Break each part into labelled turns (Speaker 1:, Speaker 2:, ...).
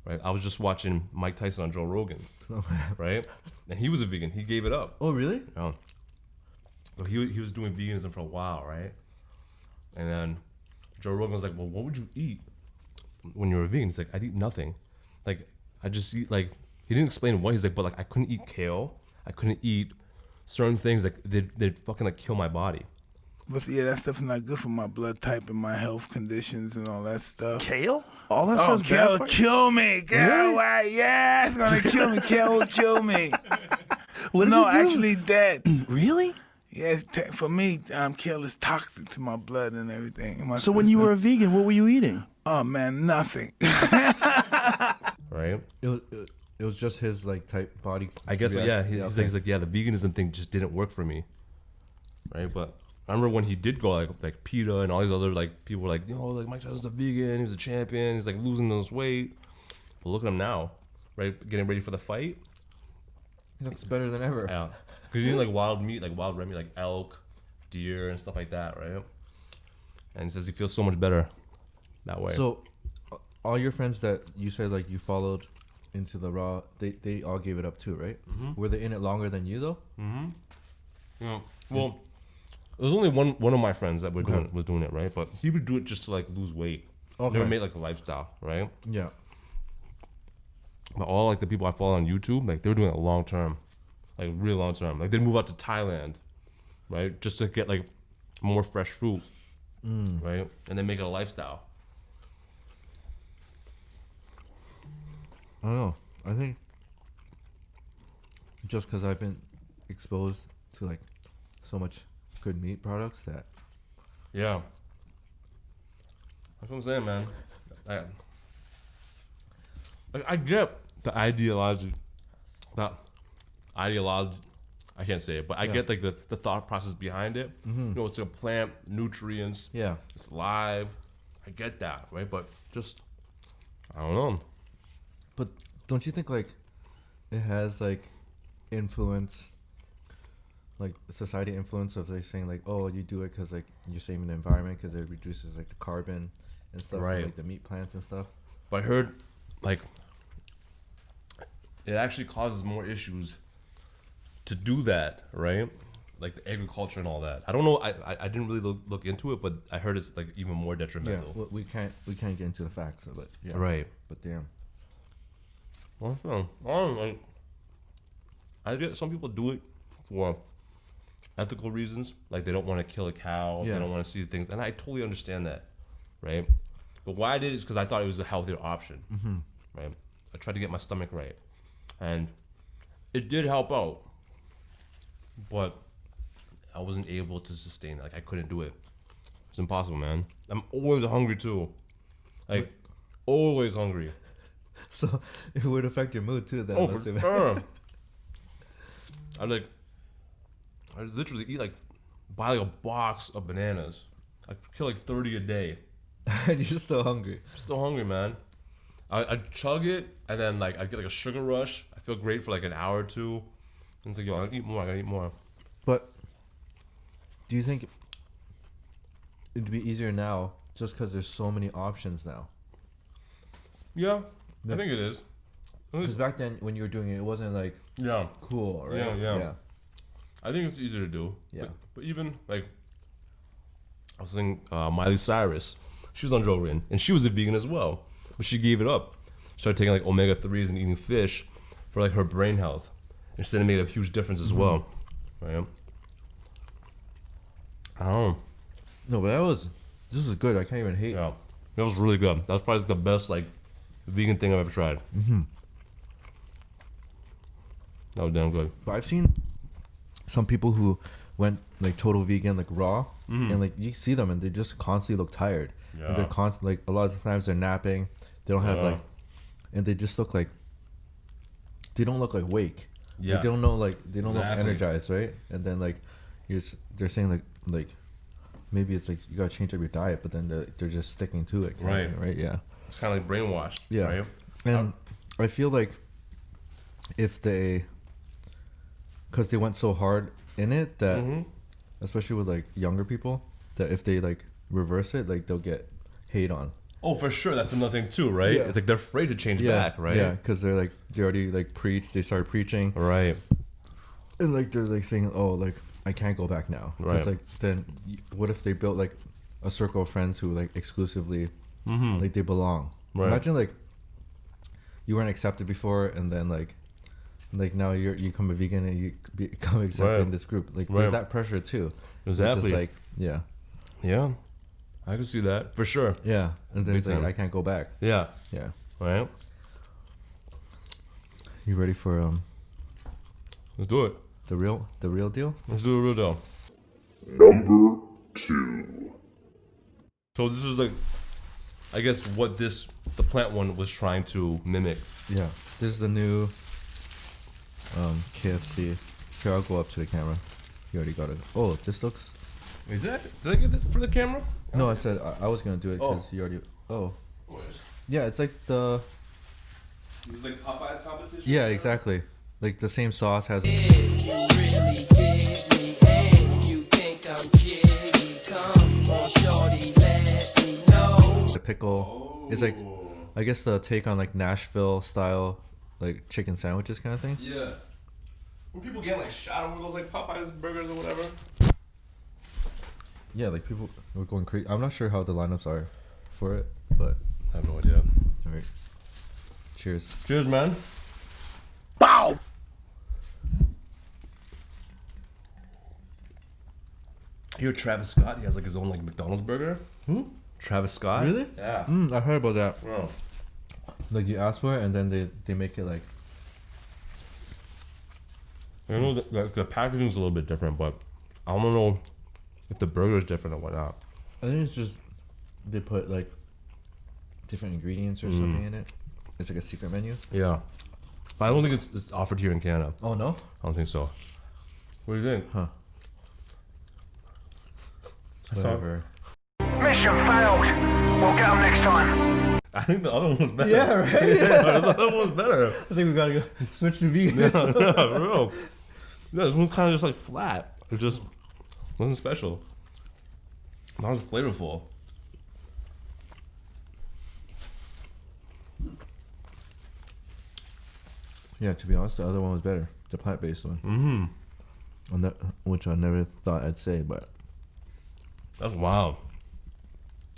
Speaker 1: right? I was just watching Mike Tyson on Joe Rogan, right? And he was a vegan. He gave it up.
Speaker 2: Oh, really?
Speaker 1: Yeah. So he was doing veganism for a while, right? And then Joe Rogan was like, well, what would you eat when you were a vegan? He's like, I'd eat nothing. Like, I just eat, like, he didn't explain what. He's like, but, like, I couldn't eat kale. I couldn't eat certain things. Like, they'd fucking, like, kill my body.
Speaker 3: But yeah, that stuff's not good for my blood type and my health conditions and all that stuff.
Speaker 4: Kale? All that
Speaker 3: Oh,
Speaker 4: stuff's
Speaker 3: kale
Speaker 4: bad
Speaker 3: will
Speaker 4: for you?
Speaker 3: kill me. Kale, why? Yeah, it's gonna kill me. Kale will kill me.
Speaker 4: What does
Speaker 3: No,
Speaker 4: it do?
Speaker 3: actually, dead.
Speaker 4: Really?
Speaker 3: Yeah, for me, kale is toxic to my blood and everything. My
Speaker 4: So when you
Speaker 3: system.
Speaker 4: were a vegan, what were you eating?
Speaker 3: Oh man, nothing.
Speaker 1: Right?
Speaker 2: It was just his like type body.
Speaker 1: I guess, so, yeah. He's
Speaker 2: okay.
Speaker 1: like, yeah, the veganism thing just didn't work for me. Right? But I remember when he did go, like PETA and all these other, like, people were like, like, Mike Tyson's a vegan. He was a champion. He's, like, losing this weight. But look at him now, right? Getting ready for the fight.
Speaker 2: He looks better than ever.
Speaker 1: Yeah. Because you eat, like, wild meat, like wild red meat, like elk, deer, and stuff like that, right? And he says he feels so much better that way.
Speaker 2: So, all your friends that you said like you followed into the raw, they all gave it up too, right?
Speaker 1: Mm-hmm.
Speaker 2: Were they in it longer than you though?
Speaker 1: Mm-hmm. Yeah. Well, there was only one of my friends that was doing it, right? But he would do it just to, like, lose weight.
Speaker 2: Okay.
Speaker 1: Never made, like, a lifestyle, right?
Speaker 2: Yeah.
Speaker 1: But all, like, the people I follow on YouTube, like, they were doing it long term, like, real long term. Like, they'd move out to Thailand, right, just to get, like, more fresh fruit, right, and then make it a lifestyle.
Speaker 2: I don't know. I think just because I've been exposed to like so much good meat products that
Speaker 1: Yeah. That's what I'm saying, man. I get the ideology. I can't say it, but I get, like, the thought process behind it. You know, it's a plant, nutrients.
Speaker 2: yeah.
Speaker 1: It's live. I get that, right? But just, I don't know.
Speaker 2: But don't you think like it has like influence, like society influence of like saying like, oh, you do it because like you're saving the environment because it reduces like the carbon and stuff,
Speaker 1: Right.
Speaker 2: like the meat plants and stuff.
Speaker 1: But I heard, like, it actually causes more issues to do that, right? Like the agriculture and all that. I don't know. I didn't really look into it, but I heard it's, like, even more
Speaker 2: Yeah,
Speaker 1: detrimental.
Speaker 2: well, we can't get into the facts of it. Yeah.
Speaker 1: Right.
Speaker 2: But damn.
Speaker 1: Well, I don't know, like, I get some people do it for ethical reasons, like they don't want to kill a cow,
Speaker 2: Yeah.
Speaker 1: they don't want to see things, and I totally understand that, right? But why I did it is because I thought it was a healthier option, right? I tried to get my stomach right, and it did help out, but I wasn't able to sustain it. Like, I couldn't do it. It's impossible, man. I'm always hungry too, like, always hungry.
Speaker 2: So it would affect your mood too. Then
Speaker 1: Oh,
Speaker 2: I'm
Speaker 1: for
Speaker 2: assuming.
Speaker 1: sure. I literally eat, like, buy, like, a box of bananas. I kill, like, 30 a day.
Speaker 2: And you're still hungry.
Speaker 1: Still hungry, man. I chug it, and then, like, I get, like, a sugar rush. I feel great for, like, an hour or two. And it's like, yo, I gotta eat more. I gotta eat more.
Speaker 2: But do you think it'd be easier now just because there's so many options now?
Speaker 1: Yeah, I think it is.
Speaker 2: Because back then when you were doing it, it wasn't like
Speaker 1: Yeah,
Speaker 2: cool, right?
Speaker 1: Yeah. I think it's easier to do.
Speaker 2: Yeah.
Speaker 1: But even, like, I was thinking Miley Cyrus. She was on Joe Rogan, and she was a vegan as well. But she gave it up. She started taking, like, omega-3s and eating fish for, like, her brain health. And she said it made a huge difference as well. Right? I don't know.
Speaker 2: No, but this was good. I can't even hate.
Speaker 1: Yeah. That was really good. That was probably the best, like, vegan thing I've ever tried. That was damn good.
Speaker 2: But I've seen some people who went like total vegan, like raw, and like you see them and they just constantly look tired. And they're
Speaker 1: Yeah.
Speaker 2: constantly like a lot of the times they're napping. They don't have
Speaker 1: Yeah.
Speaker 2: like, and they just look like they don't look like awake.
Speaker 1: Yeah.
Speaker 2: Like, they don't know like they don't
Speaker 1: Exactly.
Speaker 2: look energized, right? And then like they're saying like maybe it's like you gotta change up your diet, but then they're just sticking to it.
Speaker 1: Right.
Speaker 2: Right. Yeah.
Speaker 1: It's kind of like brainwashed.
Speaker 2: Yeah.
Speaker 1: Right?
Speaker 2: And I feel like if they, because they went so hard in it that, especially with like younger people, that if they like reverse it, like they'll get hate on.
Speaker 1: Oh, for sure. That's another thing too, right?
Speaker 2: Yeah.
Speaker 1: It's like they're afraid to change
Speaker 2: Yeah,
Speaker 1: back, right?
Speaker 2: Yeah, because they already like they started preaching,
Speaker 1: Right.
Speaker 2: and like they're like saying, oh, like I can't go back now.
Speaker 1: Right.
Speaker 2: It's like then what if they built like a circle of friends who like exclusively like they belong?
Speaker 1: Right.
Speaker 2: Imagine like you weren't accepted before, and then like now you become a vegan and you become accepted in this group. Like there's that pressure too.
Speaker 1: Exactly.
Speaker 2: Just like yeah.
Speaker 1: Yeah. I can see that for sure.
Speaker 2: Yeah, and then
Speaker 1: Big
Speaker 2: it's like
Speaker 1: time.
Speaker 2: I can't go back.
Speaker 1: Yeah.
Speaker 2: Yeah.
Speaker 1: Right.
Speaker 2: You ready for
Speaker 1: Let's do it.
Speaker 2: the real deal?
Speaker 1: Let's do a real deal.
Speaker 5: Number 2.
Speaker 1: So this is like, I guess what the plant one was trying to mimic.
Speaker 2: Yeah. This is the new KFC. Here, I'll go up to the camera. You already got it. Oh, this looks.
Speaker 1: Wait, did I get it for the camera?
Speaker 2: No, I said I was gonna do it because you already. Oh. Yeah, it's like the.
Speaker 1: This is like Popeye's competition?
Speaker 2: Yeah, exactly. Like the same sauce has.
Speaker 6: If you really dig me and you think I'm jiggy, come on, shorty, let me know.
Speaker 2: The pickle. It's like, I guess the take on like Nashville style, like chicken sandwiches kind of thing.
Speaker 1: Yeah. When people get like shot over those like Popeye's burgers or whatever.
Speaker 2: Yeah, like people were going crazy. I'm not sure how the lineups are for it, but
Speaker 1: I have no idea.
Speaker 2: all right. Cheers.
Speaker 1: Cheers, man.
Speaker 3: Bow.
Speaker 1: You hear Travis Scott? He has like his own like McDonald's burger. Travis Scott?
Speaker 2: Really?
Speaker 1: Yeah.
Speaker 2: I heard about that.
Speaker 1: Bro.
Speaker 2: Like you ask for it and then they make it like.
Speaker 1: I know the packaging's a little bit different, but I don't know if the burger is different or whatnot.
Speaker 2: I think it's just they put like different ingredients or something in it. It's like a secret menu.
Speaker 1: Yeah. But I don't think it's offered here in Canada.
Speaker 2: Oh no?
Speaker 1: I don't think so. What do you think?
Speaker 2: Huh. Whatever.
Speaker 7: Mission failed. We'll get them next time.
Speaker 1: I think the other one was better.
Speaker 2: Yeah, right.
Speaker 1: Yeah, the other one was better.
Speaker 2: I think we gotta go switch to vegan.
Speaker 1: Yeah, for real. Yeah, this one's kind of just like flat. It just wasn't special. Not as flavorful.
Speaker 2: Yeah, to be honest, the other one was better. The plant-based one.
Speaker 1: Mm-hmm.
Speaker 2: Which I never thought I'd say, but
Speaker 1: That's wild.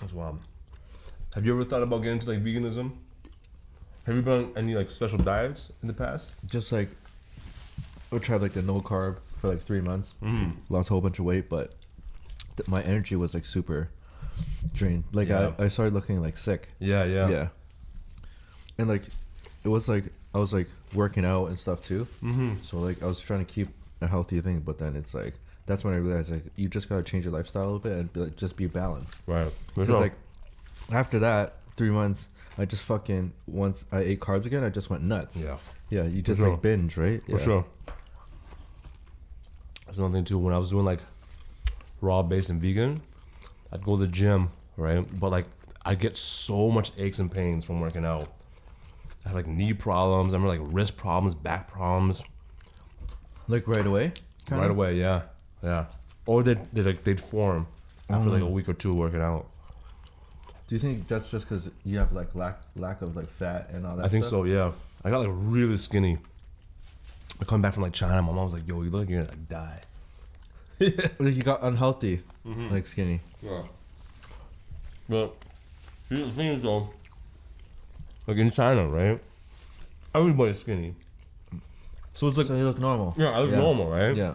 Speaker 1: That's wild. Have you ever thought about getting into like veganism? Have you been on any like special diets in the past?
Speaker 2: just like I tried like the no carb for like 3 months. Lost a whole bunch of weight, but my energy was like super drained. Like
Speaker 1: Yeah.
Speaker 2: I started looking like sick.
Speaker 1: Yeah, yeah.
Speaker 2: Yeah. And like it was like I was like working out and stuff too. So like I was trying to keep a healthy thing, but then it's like that's when I realized like you just gotta change your lifestyle a little bit and be, like just be balanced.
Speaker 1: Right. For
Speaker 2: Because
Speaker 1: sure.
Speaker 2: like after that 3 months, I just fucking once I ate carbs again, I just went nuts.
Speaker 1: Yeah.
Speaker 2: Yeah, you just
Speaker 1: sure.
Speaker 2: like binge, right?
Speaker 1: For sure. There's another thing too. When I was doing like raw based and vegan, I'd go to the gym, right? But like I'd get so much aches and pains from working out. I had like knee problems. I remember like wrist problems, back problems.
Speaker 2: Like right away.
Speaker 1: Right away, yeah, yeah. Or they'd form after like a week or two working out.
Speaker 2: Do you think that's just because you have like lack of like fat and all that?
Speaker 1: I think
Speaker 2: stuff?
Speaker 1: so, yeah. I got like really skinny. I come back from like China. My mom was like, "Yo, you look like you're gonna like die."
Speaker 2: Like you got unhealthy, like skinny.
Speaker 1: Yeah. But the thing is though, like in China, right? Everybody's skinny. So it's like,
Speaker 2: So you look normal.
Speaker 1: yeah, I look normal, right?
Speaker 2: Yeah.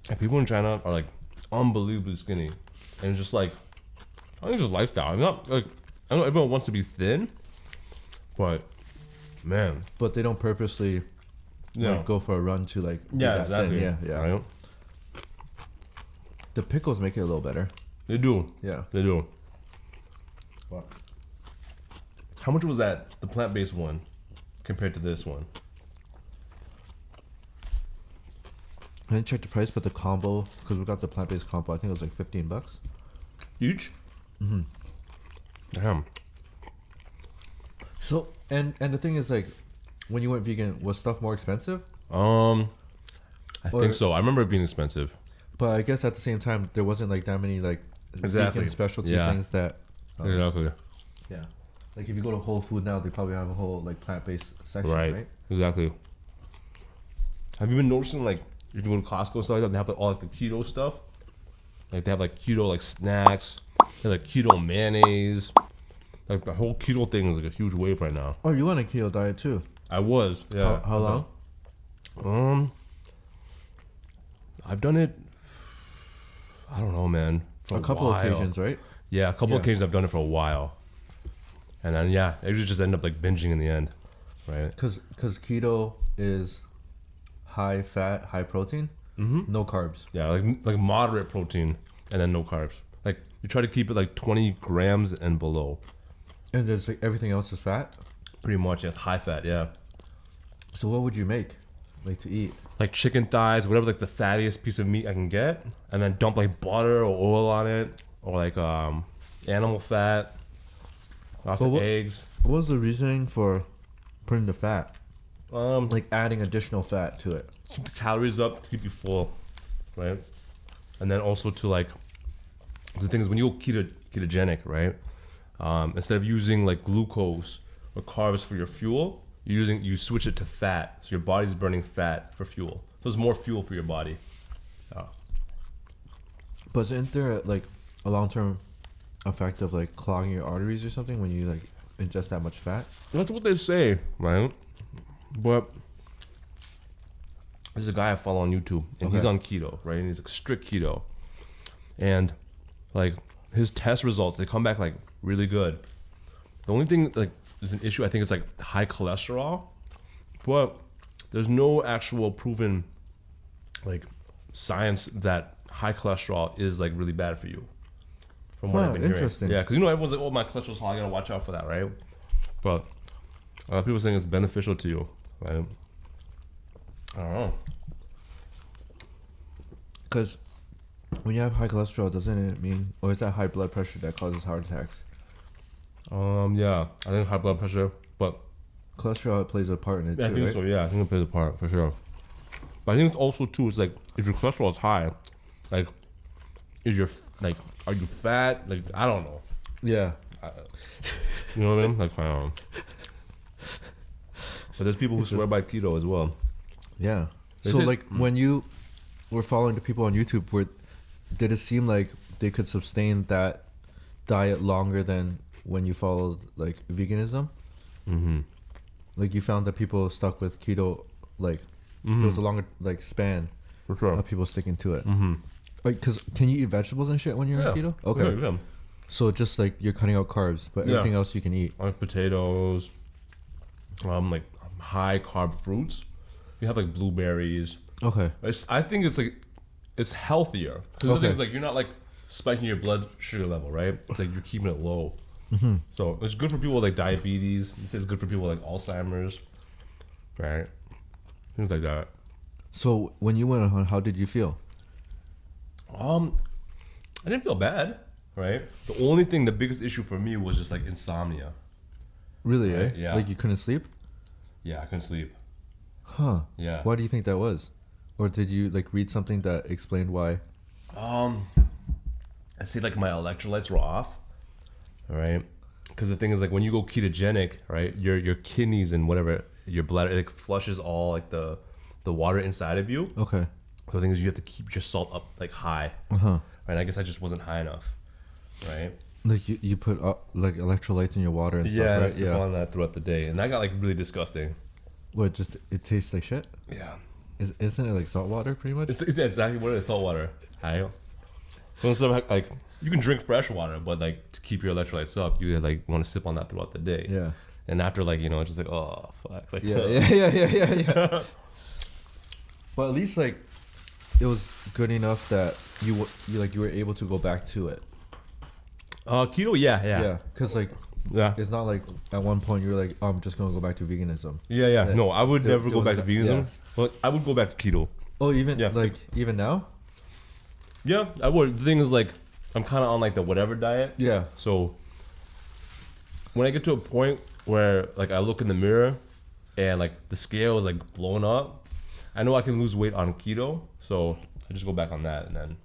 Speaker 1: And people in China are like unbelievably skinny. And it's just like, I think it's just lifestyle. I'm not like, I know everyone wants to be thin, but man,
Speaker 2: But they don't purposely
Speaker 1: yeah.
Speaker 2: like, go for a run to like be
Speaker 1: Yeah,
Speaker 2: that thin.
Speaker 1: exactly.
Speaker 2: Yeah.
Speaker 1: Right?
Speaker 2: The pickles make it a little better.
Speaker 1: They do.
Speaker 2: Yeah.
Speaker 1: They do. How much was that, the plant-based one, compared to this one?
Speaker 2: I didn't check the price, but the combo, because we got the plant-based combo, I think it was like $15.
Speaker 1: Each? Mm-hmm. Damn.
Speaker 2: So and the thing is like, when you went vegan, was stuff more expensive?
Speaker 1: I
Speaker 2: Or-
Speaker 1: think so. I remember it being expensive.
Speaker 2: But I guess at the same time, there wasn't like that many like
Speaker 1: Exactly.
Speaker 2: vegan specialty
Speaker 1: Yeah.
Speaker 2: things that.
Speaker 1: Exactly.
Speaker 2: Yeah. Like if you go to Whole Food now, they probably have a whole like plant-based section, right?
Speaker 1: Exactly. Have you been noticing like if you go to Costco and stuff like that, they have like, all like the keto stuff. Like they have like keto like snacks, they have, like keto mayonnaise. Like the whole keto thing is like a huge wave right now.
Speaker 2: Oh, you on a keto diet too?
Speaker 1: I was, yeah.
Speaker 2: How long?
Speaker 1: I've done it. I don't know, man. For
Speaker 2: A couple
Speaker 1: while.
Speaker 2: occasions, right?
Speaker 1: Yeah, a couple
Speaker 2: Yeah.
Speaker 1: occasions I've done it for a while, and then yeah, I usually just end up like binging in the end, right?
Speaker 2: Because keto is high fat, high protein, no carbs.
Speaker 1: Yeah, like moderate protein and then no carbs. Like you try to keep it like 20 grams and below.
Speaker 2: And there's like everything else is fat.
Speaker 1: Pretty much, yes, high fat, yeah.
Speaker 2: So what would you make, like to eat?
Speaker 1: Like chicken thighs, whatever, like the fattiest piece of meat I can get, and then dump like butter or oil on it, or like animal fat, lots
Speaker 2: But
Speaker 1: of
Speaker 2: what-
Speaker 1: eggs.
Speaker 2: What was the reasoning for putting the fat?
Speaker 1: Like
Speaker 2: Like adding additional fat to it.
Speaker 1: keep the calories up to keep you full, right? And then also to like the thing is when you go ketogenic, right? Instead of using like glucose or carbs for your fuel, you switch it to fat, so your body's burning fat for fuel. So it's more fuel for your body.
Speaker 2: But isn't there like a long-term effect of like clogging your arteries or something when you like ingest that much fat?
Speaker 1: That's what they say, right? But there's a guy I follow on YouTube, and he's
Speaker 2: Okay.
Speaker 1: on keto, right? And he's like strict keto, and like his test results, they come back like really good. The only thing like is an issue I think is like high cholesterol, but there's no actual proven like science that high cholesterol is like really bad for you. From what
Speaker 2: Huh,
Speaker 1: I've been hearing,
Speaker 2: interesting.
Speaker 1: yeah, because you know everyone's like, "Oh, my cholesterol's high, I gotta watch out for that," right? But a lot of people saying it's beneficial to you, right? I don't know.
Speaker 2: Because when you have high cholesterol, doesn't it mean, or is that high blood pressure that causes heart attacks?
Speaker 1: Yeah, I think high blood pressure, but
Speaker 2: Cholesterol plays a part in it
Speaker 1: yeah, I
Speaker 2: too,
Speaker 1: think
Speaker 2: right?
Speaker 1: so. Yeah, I think it plays a part for sure. But I think it's also too. It's like if your cholesterol is high, like is your like are you fat? Like I don't know.
Speaker 2: Yeah.
Speaker 1: You know what I mean? Like I don't know. But there's people who swear by keto as well.
Speaker 2: Yeah.
Speaker 1: Is
Speaker 2: So
Speaker 1: it-
Speaker 2: like when you were following the people on YouTube, did it seem like they could sustain that diet longer than when you followed like veganism?
Speaker 1: Mm-hmm.
Speaker 2: Like you found that people stuck with keto, like there was a longer like span
Speaker 1: For sure.
Speaker 2: of people sticking to it.
Speaker 1: Mm-hmm.
Speaker 2: Like, cause can you eat vegetables and shit when you're on keto? Okay.
Speaker 1: Yeah,
Speaker 2: So just like you're cutting out carbs, but
Speaker 1: Yeah.
Speaker 2: everything else you can eat.
Speaker 1: like potatoes, like high carb fruits. You have like blueberries.
Speaker 2: Okay.
Speaker 1: I think it's like it's healthier because the
Speaker 2: Okay.
Speaker 1: thing is like you're not like spiking your blood sugar level, right? It's like you're keeping it low. So it's good for people with like diabetes. It's good for people with like Alzheimer's, right? Things like that.
Speaker 2: So when you went on, how did you feel?
Speaker 1: I didn't feel bad, right? The only thing, the biggest issue for me was just like insomnia.
Speaker 2: Really?
Speaker 1: Right,
Speaker 2: Eh?
Speaker 1: yeah.
Speaker 2: Like you couldn't sleep?
Speaker 1: Yeah, I couldn't sleep.
Speaker 2: Huh.
Speaker 1: Yeah.
Speaker 2: Why do you think that was? Or did you like read something that explained why?
Speaker 1: I say like my electrolytes were off, right? Because the thing is like when you go ketogenic, right, your kidneys and whatever your bladder it like flushes all like the water inside of you.
Speaker 2: Okay.
Speaker 1: So the thing is you have to keep your salt up like high,
Speaker 2: Uh-huh.
Speaker 1: right? I guess I just wasn't high enough, right?
Speaker 2: Like you put like electrolytes in your water and
Speaker 1: Yeah,
Speaker 2: stuff,
Speaker 1: I
Speaker 2: right?
Speaker 1: sip on that throughout the day, and that got like really disgusting.
Speaker 2: What, just it tastes like shit?
Speaker 1: Yeah,
Speaker 2: Isn't it like salt water pretty much?
Speaker 1: it's exactly what it is. Salt water. I so instead of like you can drink fresh water, but like to keep your electrolytes up, you like want to sip on that throughout the day.
Speaker 2: Yeah.
Speaker 1: And after like it's just like oh fuck like
Speaker 2: Yeah. But at least like it was good enough that you were able to go back to it.
Speaker 1: Keto, yeah.
Speaker 2: Yeah. Because like
Speaker 1: Yeah.
Speaker 2: it's not like at one point you were like, oh, I'm just gonna go back to veganism.
Speaker 1: Yeah. No, I would
Speaker 2: There-
Speaker 1: never
Speaker 2: there
Speaker 1: go
Speaker 2: was
Speaker 1: back to veganism.
Speaker 2: yeah.
Speaker 1: Well, I would go back to keto.
Speaker 2: Oh, even
Speaker 1: Yeah.
Speaker 2: like even now?
Speaker 1: Yeah, I would. The thing is, like, I'm kind of on like the whatever diet.
Speaker 2: Yeah.
Speaker 1: So when I get to a point where like I look in the mirror and like the scale is like blowing up, I know I can lose weight on keto. So I just go back on that and then